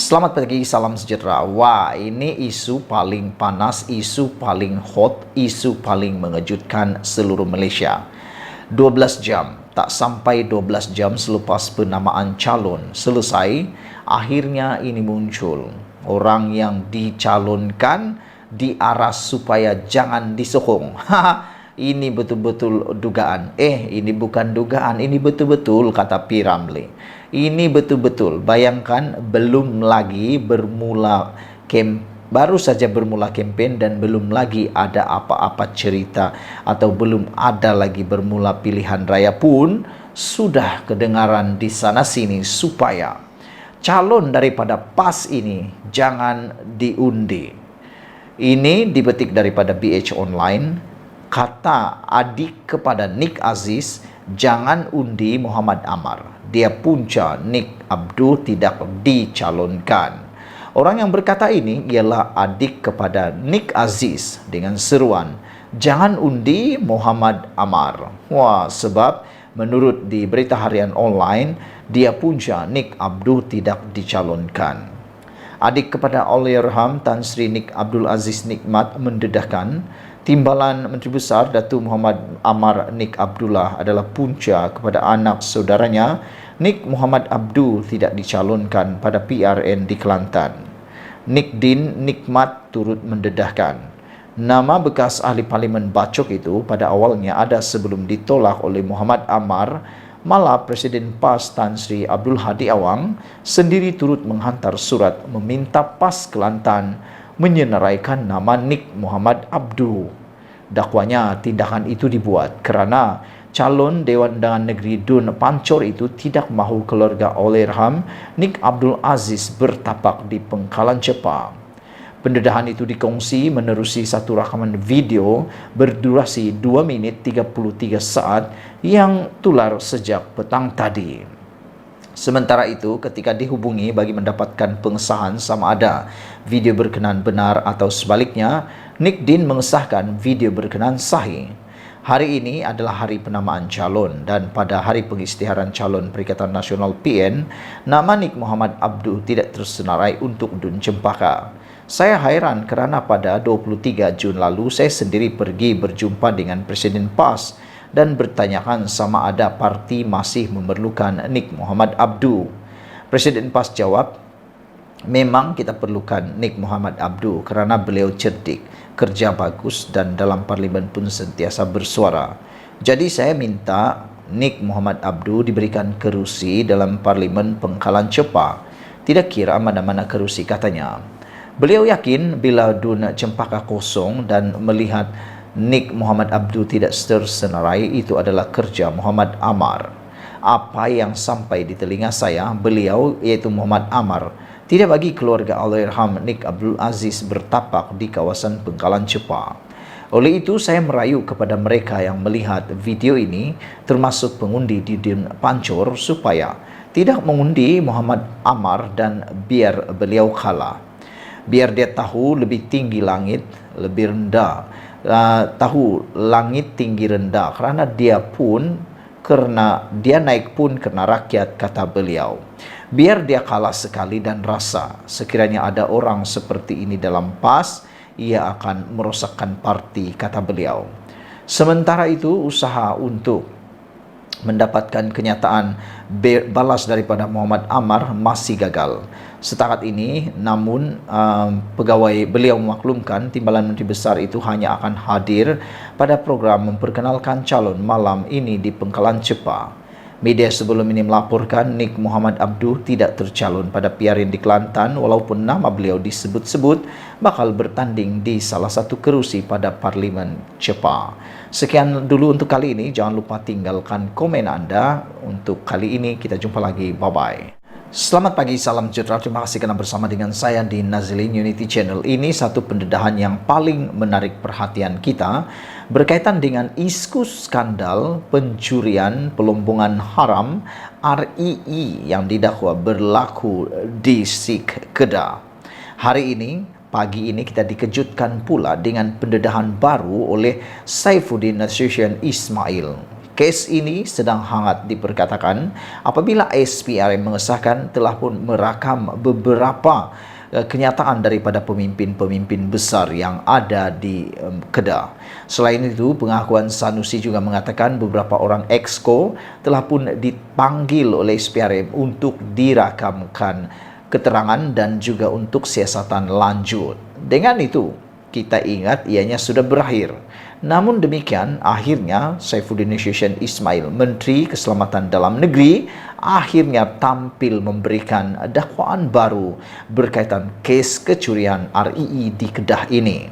Selamat pagi, salam sejahtera. Wah, ini isu paling panas, isu paling hot, isu paling mengejutkan seluruh Malaysia. 12 jam, tak sampai 12 jam selepas penamaan calon selesai, akhirnya ini muncul. Orang yang dicalonkan diaras supaya jangan disokong. Ini betul-betul dugaan. Ini bukan dugaan, ini betul-betul, kata P. Ramlee. Ini betul-betul, bayangkan baru saja bermula kempen dan belum lagi ada apa-apa cerita atau belum ada lagi bermula pilihan raya pun sudah kedengaran di sana-sini supaya calon daripada PAS ini jangan diundi. Ini dipetik daripada BH Online. Kata adik kepada Nik Aziz, jangan undi Muhammad Amar. Dia punca Nik Abdul tidak dicalonkan. Orang yang berkata ini ialah adik kepada Nik Aziz dengan seruan, jangan undi Muhammad Amar. Wah, sebab menurut di berita harian online, dia punca Nik Abdul tidak dicalonkan. Adik kepada Allahyarham Tan Sri Nik Abdul Aziz Nikmat mendedahkan, timbalan Menteri Besar Datuk Muhammad Amar Nik Abdullah adalah punca kepada anak saudaranya Nik Muhammad Abdul tidak dicalonkan pada PRN di Kelantan. Nik Din Nikmat turut mendedahkan, nama bekas ahli parlimen Bacok itu pada awalnya ada sebelum ditolak oleh Muhammad Amar, malah Presiden PAS Tan Sri Abdul Hadi Awang sendiri turut menghantar surat meminta PAS Kelantan menyenaraikan nama Nik Muhammad Abdul. Dakwanya tindakan itu dibuat kerana calon Dewan Undangan Negeri Dun Pancor itu tidak mahu keluarga Allahyarham Nik Abdul Aziz bertapak di Pengkalan Cepa. Pendedahan itu dikongsi menerusi satu rakaman video berdurasi 2 minit 33 saat yang tular sejak petang tadi. Sementara itu, ketika dihubungi bagi mendapatkan pengesahan sama ada video berkenan benar atau sebaliknya, Nik Din mengesahkan video berkenan sahih. Hari ini adalah hari penamaan calon dan pada hari pengisytiharan calon Perikatan Nasional PN, nama Nik Muhammad Abdul tidak tersenarai untuk Dun Cempaka. Saya hairan kerana pada 23 Jun lalu saya sendiri pergi berjumpa dengan Presiden PAS dan bertanyakan sama ada parti masih memerlukan Nik Muhammad Abdul. Presiden PAS jawab, memang kita perlukan Nik Muhammad Abdul kerana beliau cerdik, kerja bagus dan dalam parlimen pun sentiasa bersuara. Jadi saya minta Nik Muhammad Abdul diberikan kerusi dalam parlimen Pengkalan Cepa. Tidak kira mana-mana kerusi, katanya. Beliau yakin bila Dun Cempaka kosong dan melihat Nik Muhammad Abdul tidak tersenarai itu adalah kerja Muhammad Amar. Apa yang sampai di telinga saya, beliau iaitu Muhammad Amar tidak bagi keluarga Allahyarham Nik Abdul Aziz bertapak di kawasan Pengkalan Cepa. Oleh itu saya merayu kepada mereka yang melihat video ini termasuk pengundi di Dun Pancor supaya tidak mengundi Muhammad Amar dan biar beliau kalah. Biar dia tahu lebih tinggi langit, lebih rendah. Tahu langit tinggi rendah kerana dia naik pun kerana rakyat, kata beliau. Biar dia kalah sekali dan rasa sekiranya ada orang seperti ini dalam PAS, ia akan merosakkan parti, kata beliau. Sementara itu usaha untuk mendapatkan kenyataan balas daripada Muhammad Amar masih gagal. Setakat ini, namun pegawai beliau memaklumkan timbalan Menteri Besar itu hanya akan hadir pada program memperkenalkan calon malam ini di Pengkalan Cepa. Media sebelum ini melaporkan Nik Muhammad Abdul tidak tercalon pada PRN di Kelantan walaupun nama beliau disebut-sebut bakal bertanding di salah satu kerusi pada Parlimen Cepa. Sekian dulu untuk kali ini. Jangan lupa tinggalkan komen anda. Untuk kali ini kita jumpa lagi. Bye-bye. Selamat pagi, salam sejahtera. Terima kasih kerana bersama dengan saya di Nazilin Unity Channel. Ini satu pendedahan yang paling menarik perhatian kita berkaitan dengan isu skandal pencurian pelombongan haram REE yang didakwa berlaku di SIK Kedah. Hari ini, pagi ini kita dikejutkan pula dengan pendedahan baru oleh Saifuddin Nasution Ismail. Kes ini sedang hangat diperkatakan apabila SPRM mengesahkan telah pun merakam beberapa kenyataan daripada pemimpin-pemimpin besar yang ada di Kedah. Selain itu, pengakuan Sanusi juga mengatakan beberapa orang exco telah pun dipanggil oleh SPRM untuk dirakamkan keterangan dan juga untuk siasatan lanjut. Dengan itu, kita ingat ianya sudah berakhir. Namun demikian, akhirnya Saifuddin Nasution Ismail, Menteri Keselamatan Dalam Negeri, akhirnya tampil memberikan dakwaan baru berkaitan kes kecurian RII di Kedah ini.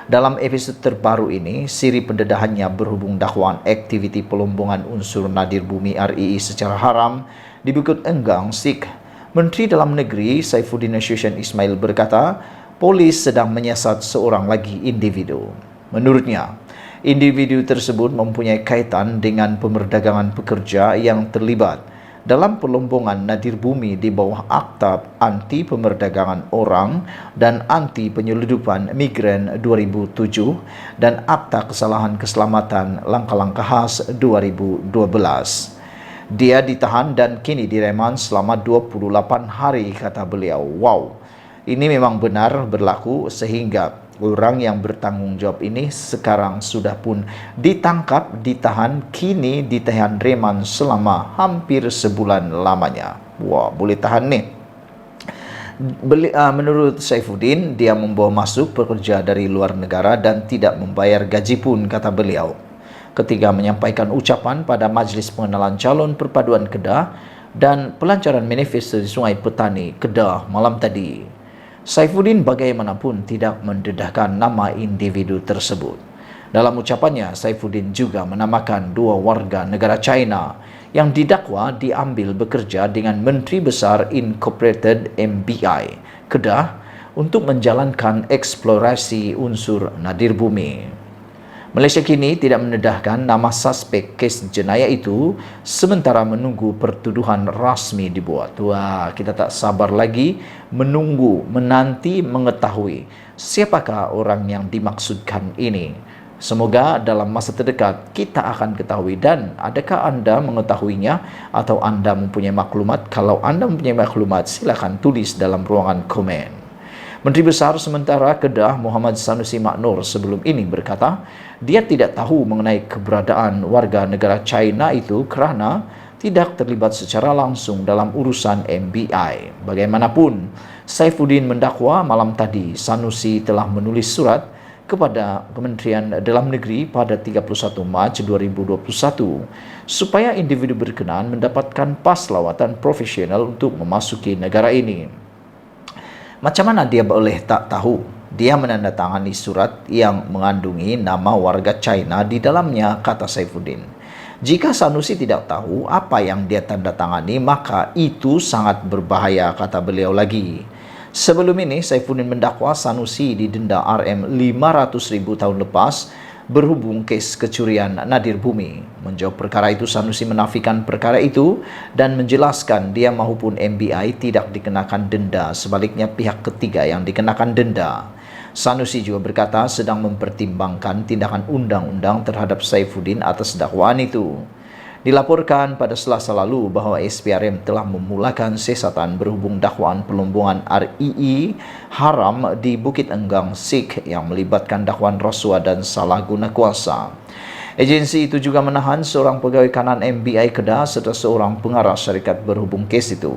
Dalam episod terbaru ini, siri pendedahannya berhubung dakwaan aktiviti pelombongan unsur nadir bumi RII secara haram di Bukit Enggang, Sik. Menteri Dalam Negeri Saifuddin Nasution Ismail berkata, polis sedang menyiasat seorang lagi individu. Menurutnya, individu tersebut mempunyai kaitan dengan pemerdagangan pekerja yang terlibat dalam pelombongan nadir bumi di bawah Akta Anti Pemerdagangan Orang dan Anti Penyeludupan Migran 2007 dan Akta Kesalahan Keselamatan Langkah-Langkah Khas 2012. Dia ditahan dan kini direman selama 28 hari, kata beliau. Wow, ini memang benar berlaku sehingga orang yang bertanggung jawab ini sekarang sudah pun ditangkap, ditahan, kini ditahan reman selama hampir sebulan lamanya. Wah, boleh tahan nih. Menurut Saifuddin, dia membawa masuk pekerja dari luar negara dan tidak membayar gaji pun, kata beliau. Ketika menyampaikan ucapan pada Majlis Pengenalan Calon Perpaduan Kedah dan pelancaran manifesto di Sungai Petani, Kedah malam tadi, Saifuddin bagaimanapun tidak mendedahkan nama individu tersebut. Dalam ucapannya, Saifuddin juga menamakan dua warga negara China yang didakwa diambil bekerja dengan Menteri Besar Incorporated MBI Kedah untuk menjalankan eksplorasi unsur nadir bumi. Malaysia kini tidak mendedahkan nama suspek kes jenayah itu sementara menunggu pertuduhan rasmi dibuat. Wah, kita tak sabar lagi menunggu, menanti, mengetahui siapakah orang yang dimaksudkan ini. Semoga dalam masa terdekat kita akan ketahui. Dan adakah anda mengetahuinya atau anda mempunyai maklumat? Kalau anda mempunyai maklumat, silakan tulis dalam ruangan komen. Menteri Besar sementara Kedah Muhammad Sanusi Maknur sebelum ini berkata, dia tidak tahu mengenai keberadaan warga negara China itu kerana tidak terlibat secara langsung dalam urusan MBI. Bagaimanapun, Saifuddin mendakwa malam tadi Sanusi telah menulis surat kepada Kementerian Dalam Negeri pada 31 Mac 2021 supaya individu berkenaan mendapatkan pas lawatan profesional untuk memasuki negara ini. Macam mana dia boleh tak tahu? Dia menandatangani surat yang mengandungi nama warga China di dalamnya, kata Saifuddin. Jika Sanusi tidak tahu apa yang dia tandatangani, maka itu sangat berbahaya, kata beliau lagi. Sebelum ini, Saifuddin mendakwa Sanusi didenda RM500,000 tahun lepas berhubung kes kecurian nadir bumi. Menjawab perkara itu, Sanusi menafikan perkara itu dan menjelaskan dia maupun MBI tidak dikenakan denda, sebaliknya pihak ketiga yang dikenakan denda. Sanusi juga berkata sedang mempertimbangkan tindakan undang-undang terhadap Saifuddin atas dakwaan itu. Dilaporkan pada Selasa lalu bahawa SPRM telah memulakan siasatan berhubung dakwaan pelombongan RII haram di Bukit Enggang, Sik yang melibatkan dakwaan rasuah dan salah guna kuasa. Agensi itu juga menahan seorang pegawai kanan MBI Kedah serta seorang pengarah syarikat berhubung kes itu.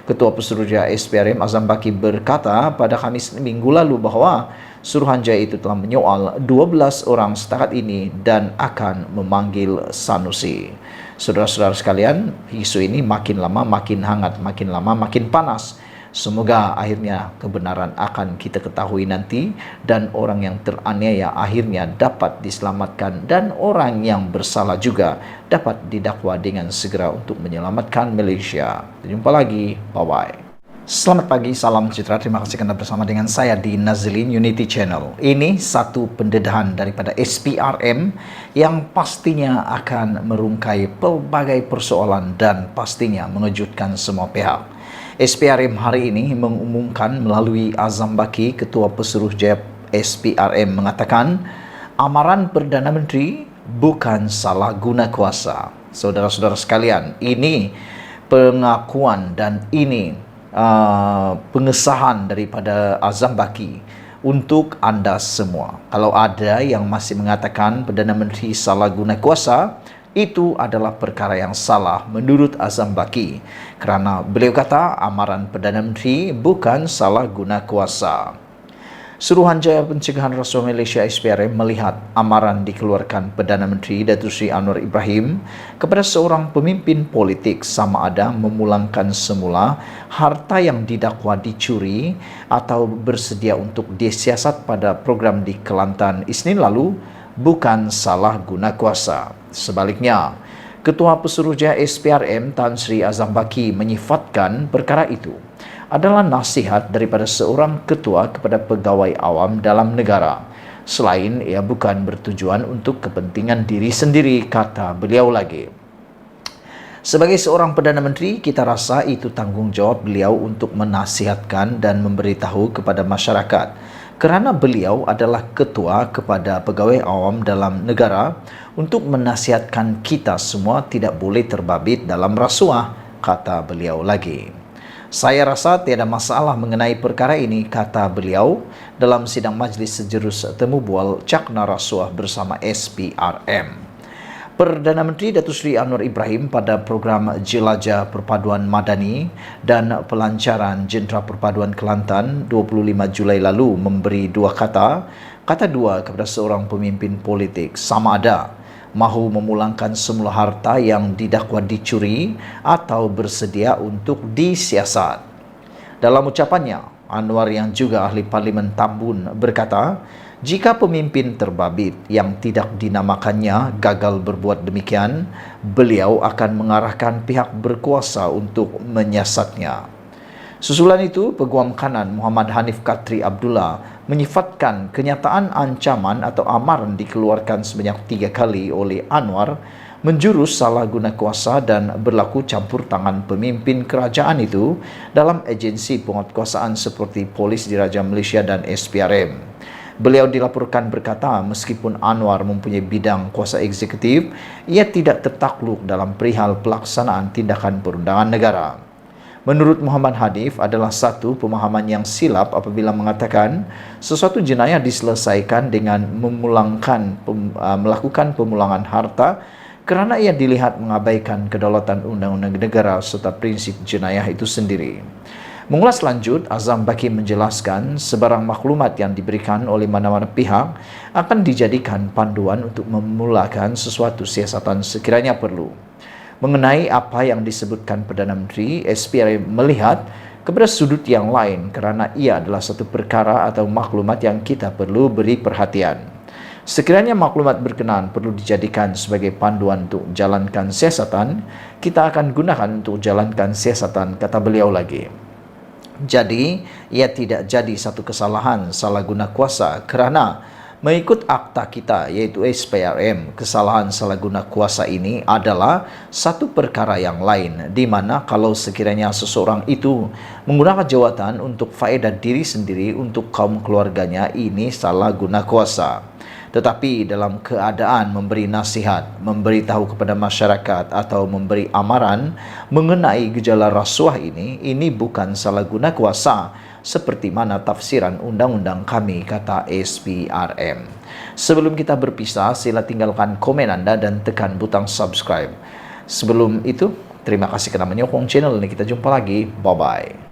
Ketua Pesuruhjaya SPRM Azam Baki berkata pada Khamis minggu lalu bahawa Suruhanjaya itu telah menyoal 12 orang setakat ini dan akan memanggil Sanusi. Saudara-saudara sekalian, isu ini makin lama makin hangat, makin lama makin panas. Semoga akhirnya kebenaran akan kita ketahui nanti dan orang yang teraniaya akhirnya dapat diselamatkan dan orang yang bersalah juga dapat didakwa dengan segera untuk menyelamatkan Malaysia. Jumpa lagi, bye-bye. Selamat pagi, salam sejahtera. Terima kasih Anda bersama dengan saya di Nazlin Unity Channel. Ini satu pendedahan daripada SPRM yang pastinya akan merungkai pelbagai persoalan dan pastinya mengejutkan semua pihak. SPRM hari ini mengumumkan melalui Azam Baki, Ketua Pesuruhjaya SPRM, mengatakan amaran Perdana Menteri bukan salah guna kuasa. Saudara-saudara sekalian, ini pengakuan dan ini pengesahan daripada Azam Baki untuk anda semua. Kalau ada yang masih mengatakan Perdana Menteri salah guna kuasa, itu adalah perkara yang salah menurut Azam Baki, kerana beliau kata amaran Perdana Menteri bukan salah guna kuasa. Suruhanjaya Pencegahan Rasuah Malaysia SPRM melihat amaran dikeluarkan Perdana Menteri Datuk Seri Anwar Ibrahim kepada seorang pemimpin politik sama ada memulangkan semula harta yang didakwa dicuri atau bersedia untuk disiasat pada program di Kelantan Isnin lalu bukan salah guna kuasa. Sebaliknya, Ketua Pesuruhjaya SPRM Tan Sri Azam Baki menyifatkan perkara itu adalah nasihat daripada seorang ketua kepada pegawai awam dalam negara. Selain ia bukan bertujuan untuk kepentingan diri sendiri, kata beliau lagi. Sebagai seorang Perdana Menteri, kita rasa itu tanggungjawab beliau untuk menasihatkan dan memberitahu kepada masyarakat, kerana beliau adalah ketua kepada pegawai awam dalam negara untuk menasihatkan kita semua tidak boleh terbabit dalam rasuah, kata beliau lagi. Saya rasa tiada masalah mengenai perkara ini, kata beliau dalam sidang Majlis Sejurus Temu Bual Cakna Rasuah bersama SPRM. Perdana Menteri Datuk Seri Anwar Ibrahim pada program Jelajah Perpaduan Madani dan Pelancaran Jentera Perpaduan Kelantan 25 Julai lalu memberi dua kata dua kepada seorang pemimpin politik sama ada mahu memulangkan semula harta yang didakwa dicuri atau bersedia untuk disiasat. Dalam ucapannya, Anwar yang juga ahli Parlimen Tambun berkata, jika pemimpin terbabit yang tidak dinamakannya gagal berbuat demikian, beliau akan mengarahkan pihak berkuasa untuk menyiasatnya. Susulan itu, Peguam Kanan Muhammad Hanif Katri Abdullah menyifatkan kenyataan ancaman atau amaran dikeluarkan sebanyak 3 kali oleh Anwar menjurus salah guna kuasa dan berlaku campur tangan pemimpin kerajaan itu dalam agensi penguatkuasaan seperti Polis Diraja Malaysia dan SPRM. Beliau dilaporkan berkata, meskipun Anwar mempunyai bidang kuasa eksekutif, ia tidak tertakluk dalam perihal pelaksanaan tindakan perundangan negara. Menurut Muhammad Hanif adalah satu pemahaman yang silap apabila mengatakan sesuatu jenayah diselesaikan dengan melakukan pemulangan harta kerana ia dilihat mengabaikan kedaulatan undang-undang negara serta prinsip jenayah itu sendiri. Mengulas lanjut, Azam Baki menjelaskan sebarang maklumat yang diberikan oleh mana-mana pihak akan dijadikan panduan untuk memulakan sesuatu siasatan sekiranya perlu. Mengenai apa yang disebutkan Perdana Menteri, SPRM melihat kepada sudut yang lain kerana ia adalah satu perkara atau maklumat yang kita perlu beri perhatian. Sekiranya maklumat berkenaan perlu dijadikan sebagai panduan untuk jalankan siasatan, kita akan gunakan untuk jalankan siasatan, kata beliau lagi. Jadi, ia tidak jadi satu kesalahan salah guna kuasa kerana mengikut akta kita iaitu SPRM, kesalahan salah guna kuasa ini adalah satu perkara yang lain di mana kalau sekiranya seseorang itu menggunakan jawatan untuk faedah diri sendiri untuk kaum keluarganya, ini salah guna kuasa. Tetapi dalam keadaan memberi nasihat, memberitahu kepada masyarakat atau memberi amaran mengenai gejala rasuah ini bukan salah guna kuasa seperti mana tafsiran undang-undang kami, kata SPRM. Sebelum kita berpisah, sila tinggalkan komen anda dan tekan butang subscribe. Sebelum itu, terima kasih kerana menyokong channel ini. Kita jumpa lagi. Bye-bye.